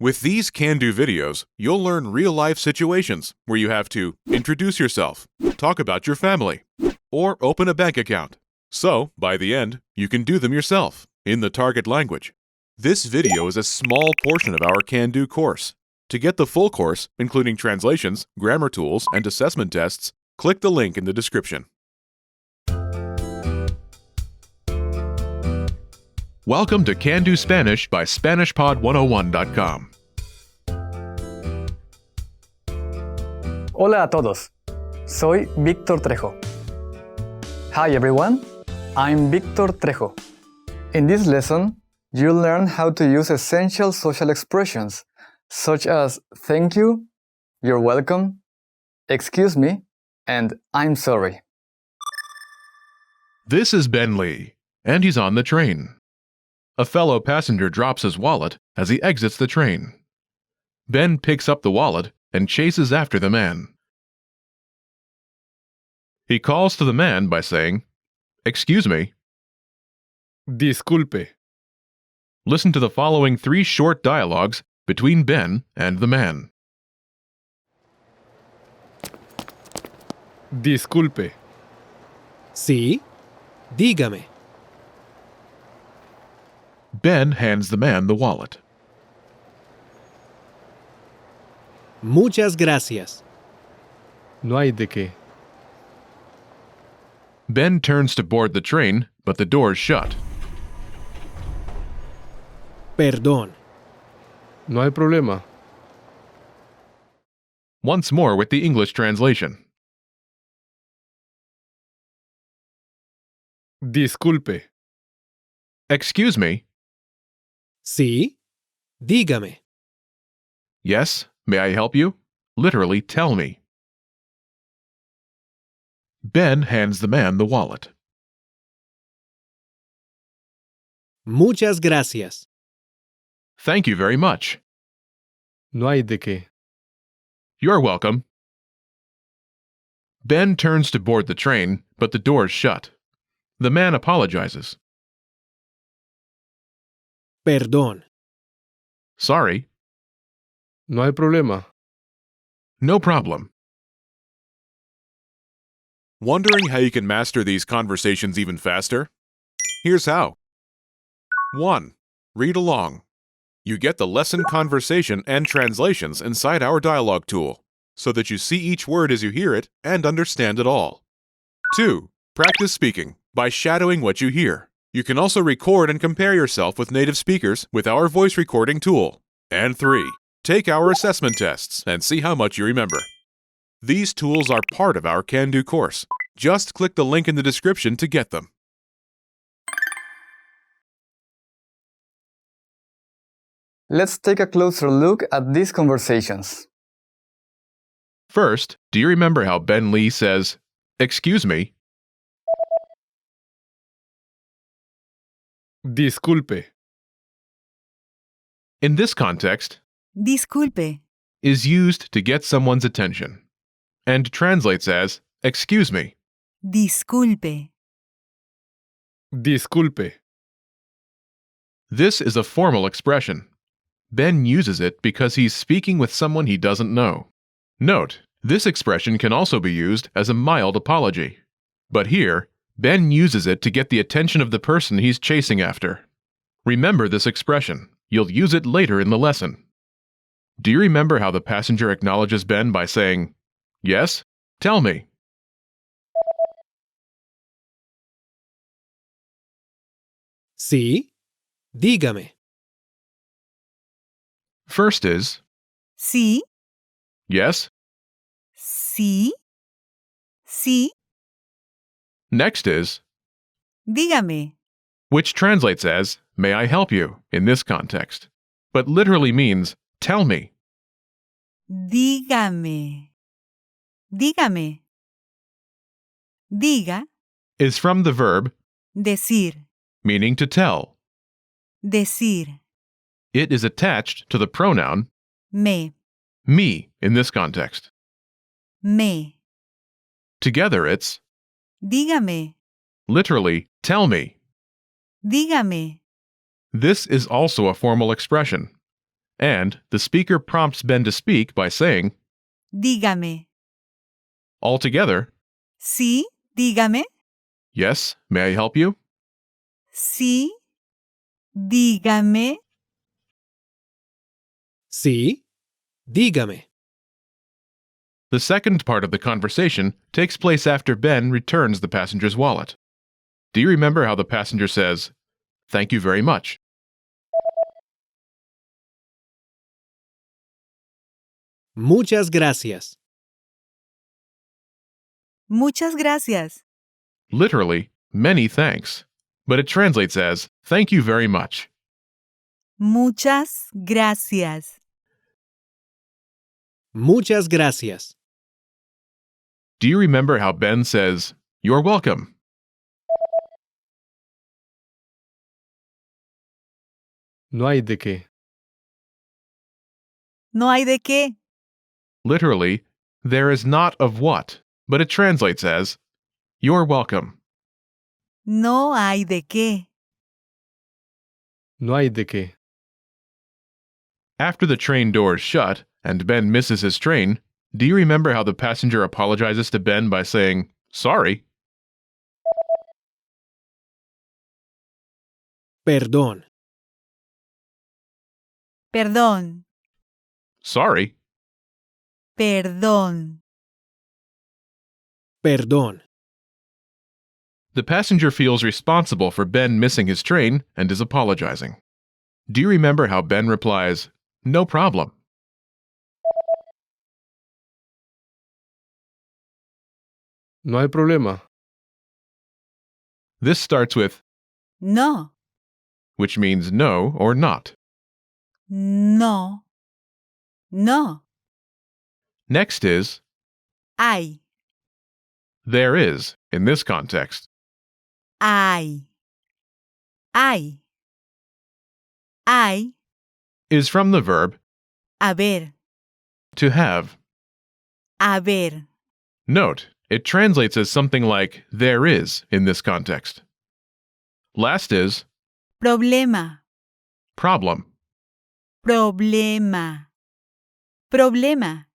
With these can-do videos, you'll learn real-life situations where you have to introduce yourself, talk about your family, or open a bank account. So, by the end, you can do them yourself, in the target language. This video is a small portion of our can-do course. To get the full course, including translations, grammar tools, and assessment tests, click the link in the description. Welcome to Can Do Spanish by SpanishPod101.com. Hola a todos, soy Víctor Trejo. Hi everyone, I'm Víctor Trejo. In this lesson, you'll learn how to use essential social expressions such as thank you, you're welcome, excuse me, and I'm sorry. This is Ben Lee, and he's on the train. A fellow passenger drops his wallet as he exits the train. Ben picks up the wallet and chases after the man. He calls to the man by saying, "Excuse me." Disculpe. Listen to the following 3 short dialogues between Ben and the man. Disculpe. Sí, dígame. Ben hands the man the wallet. Muchas gracias. No hay de qué. Ben turns to board the train, but the door's shut. Perdón. No hay problema. Once more with the English translation. Disculpe. Excuse me. Sí, dígame. Yes, may I help you? Literally, tell me. Ben hands the man the wallet. Muchas gracias. Thank you very much. No hay de qué. You're welcome. Ben turns to board the train, but the door's shut. The man apologizes. Perdón. Sorry. No hay problema. No problem. Wondering how you can master these conversations even faster? Here's how. 1. Read along. You get the lesson conversation and translations inside our dialogue tool, so that you see each word as you hear it and understand it all. 2. Practice speaking by shadowing what you hear. You can also record and compare yourself with native speakers with our voice recording tool. And 3. Take our assessment tests and see how much you remember. These tools are part of our Can Do course. Just click the link in the description to get them. Let's take a closer look at these conversations. First, do you remember how Ben Lee says, "Excuse me"? Disculpe. In this context, Disculpe. is used to get someone's attention, and translates as, "Excuse me." Disculpe. Disculpe. This is a formal expression. Ben uses it because he's speaking with someone he doesn't know. Note, this expression can also be used as a mild apology. But here, Ben uses it to get the attention of the person he's chasing after. Remember this expression. You'll use it later in the lesson. Do you remember how the passenger acknowledges Ben by saying, "Yes, tell me"? Sí, dígame. First is, Sí, "Yes." sí, sí, Next is, dígame. which translates as, "May I help you" in this context, but literally means, "Tell me." Dígame. Dígame. Diga, Is from the verb, decir. meaning to tell. Decir. It is attached to the pronoun Me. me in this context. Me. Together it's, Dígame. literally, "Tell me." Dígame. This is also a formal expression. And the speaker prompts Ben to speak by saying, Dígame. altogether, Sí, dígame. yes, may I help you? Sí, dígame. Sí, dígame. The second part of the conversation takes place after Ben returns the passenger's wallet. Do you remember how the passenger says, "Thank you very much"? Muchas gracias. Muchas gracias. Literally, many thanks, but it translates as, "Thank you very much." Muchas gracias. Muchas gracias. Do you remember how Ben says, "You're welcome"? No hay de qué. No hay de qué. Literally, there is not of what, but it translates as, "You're welcome." No hay de qué. No hay de qué. After the train doors shut and Ben misses his train, do you remember how the passenger apologizes to Ben by saying, "Sorry"? Perdón. Perdón. Sorry. Perdón. Perdón. The passenger feels responsible for Ben missing his train and is apologizing. Do you remember how Ben replies, "No problem"? No hay problema. This starts with No. which means no or not. No. No. Next is Hay. there is in this context. Hay. Hay. Hay. Is from the verb Haber. to have. Haber. Note, it translates as something like there is in this context. Last is Problema. problem. Problema. Problema.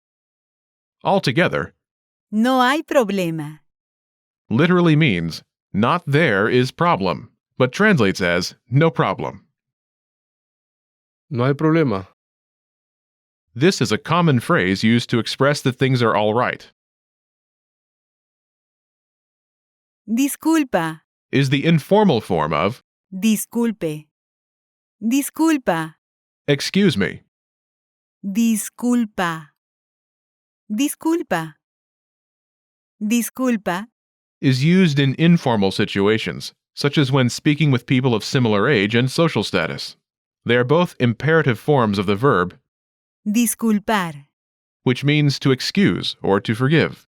Altogether, No hay problema. literally means not there is problem, but translates as no problem. No hay problema. This is a common phrase used to express that things are all right. Disculpa. Is the informal form of Disculpe. Disculpa. excuse me. Disculpa. Disculpa. Disculpa. Is used in informal situations, such as when speaking with people of similar age and social status. They are both imperative forms of the verb, Disculpar. which means to excuse or to forgive.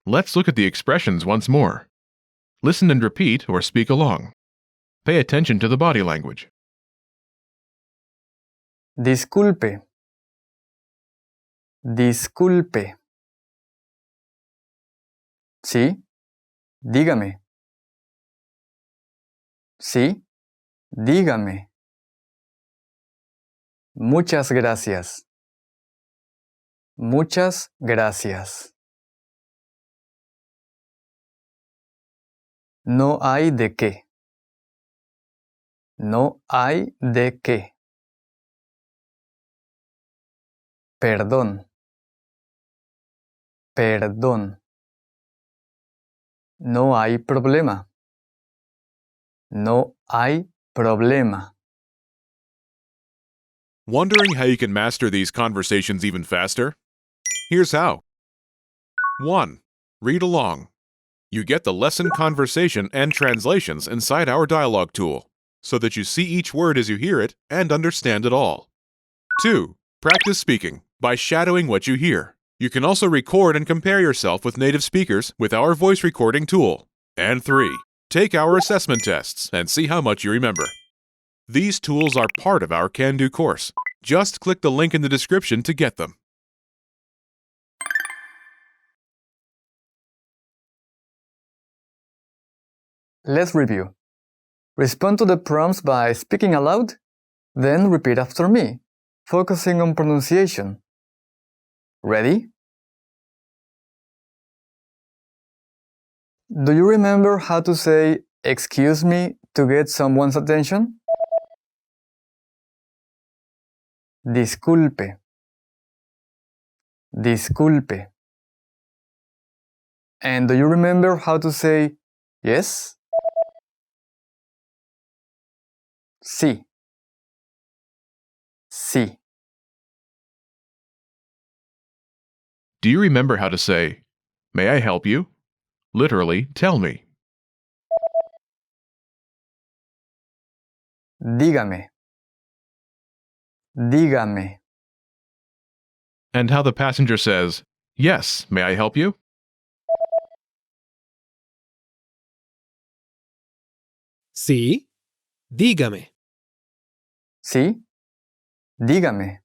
Let's look at the expressions once more. Listen and repeat or speak along. Pay attention to the body language. Disculpe. Disculpe. Sí. Dígame. Sí. Dígame. Muchas gracias. Muchas gracias. No hay de qué. No hay de qué. Perdón. Perdón. No hay problema. No hay problema. Wondering how you can master these conversations even faster? Here's how. 1. Read along. You get the lesson conversation and translations inside our dialogue tool, so that you see each word as you hear it and understand it all. 2. Practice speaking by shadowing what you hear. You can also record and compare yourself with native speakers with our voice recording tool. And 3. Take our assessment tests and see how much you remember. These tools are part of our Can-Do course. Just click the link in the description to get them. Let's review. Respond to the prompts by speaking aloud, then repeat after me, focusing on pronunciation. Ready? Do you remember how to say "excuse me" to get someone's attention? Disculpe. Disculpe. And do you remember how to say yes? Sí. Sí. Do you remember how to say, "May I help you?" Literally, tell me. Dígame. Dígame. And how the passenger says, "Yes, may I help you?" Sí, dígame. Sí. Dígame.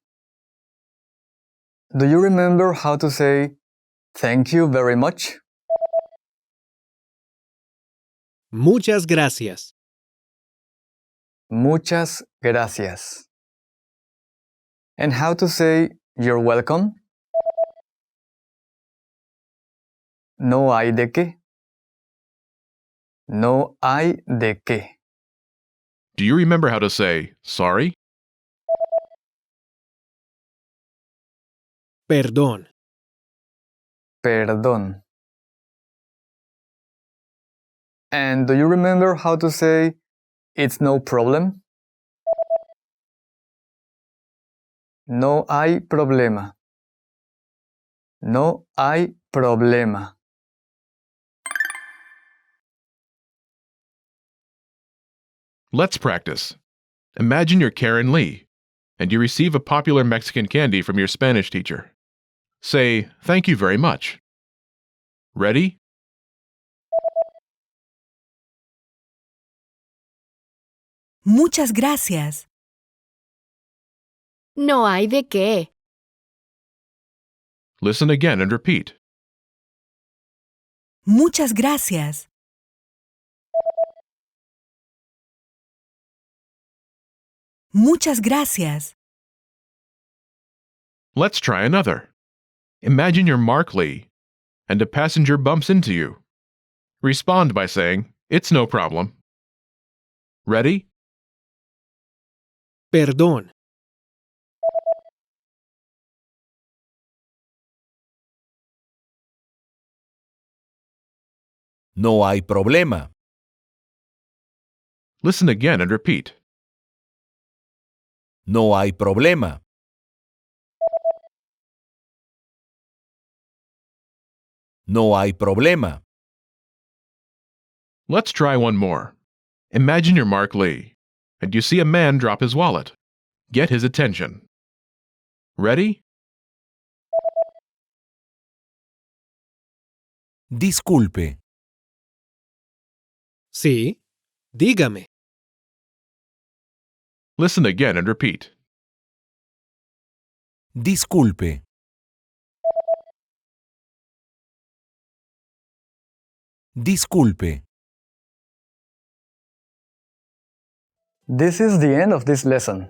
Do you remember how to say "thank you very much"? Muchas gracias. Muchas gracias. And how to say "you're welcome"? No hay de qué. No hay de qué. Do you remember how to say, "Sorry"? Perdón. Perdón. And do you remember how to say "it's no problem"? No hay problema. No hay problema. Let's practice. Imagine you're Karen Lee, and you receive a popular Mexican candy from your Spanish teacher. Say, "Thank you very much." Ready? Muchas gracias. No hay de qué. Listen again and repeat. Muchas gracias. Muchas gracias. Let's try another. Imagine you're Mark Lee, and a passenger bumps into you. Respond by saying, "It's no problem." Ready? Perdón. No hay problema. Listen again and repeat. No hay problema. No hay problema. Let's try one more. Imagine you're Mark Lee, and you see a man drop his wallet. Get his attention. Ready? Disculpe. Sí, dígame. Listen again and repeat. Disculpe. Disculpe. This is the end of this lesson.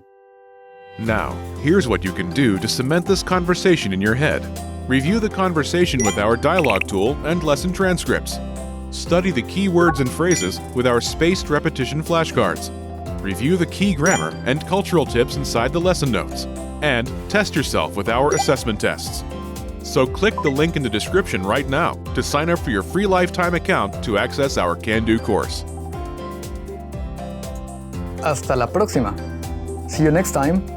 Now, here's what you can do to cement this conversation in your head. Review the conversation with our dialogue tool and lesson transcripts. Study the key words and phrases with our spaced repetition flashcards. Review the key grammar and cultural tips inside the lesson notes. And test yourself with our assessment tests. So click the link in the description right now to sign up for your free lifetime account to access our Can-Do course. Hasta la próxima. See you next time.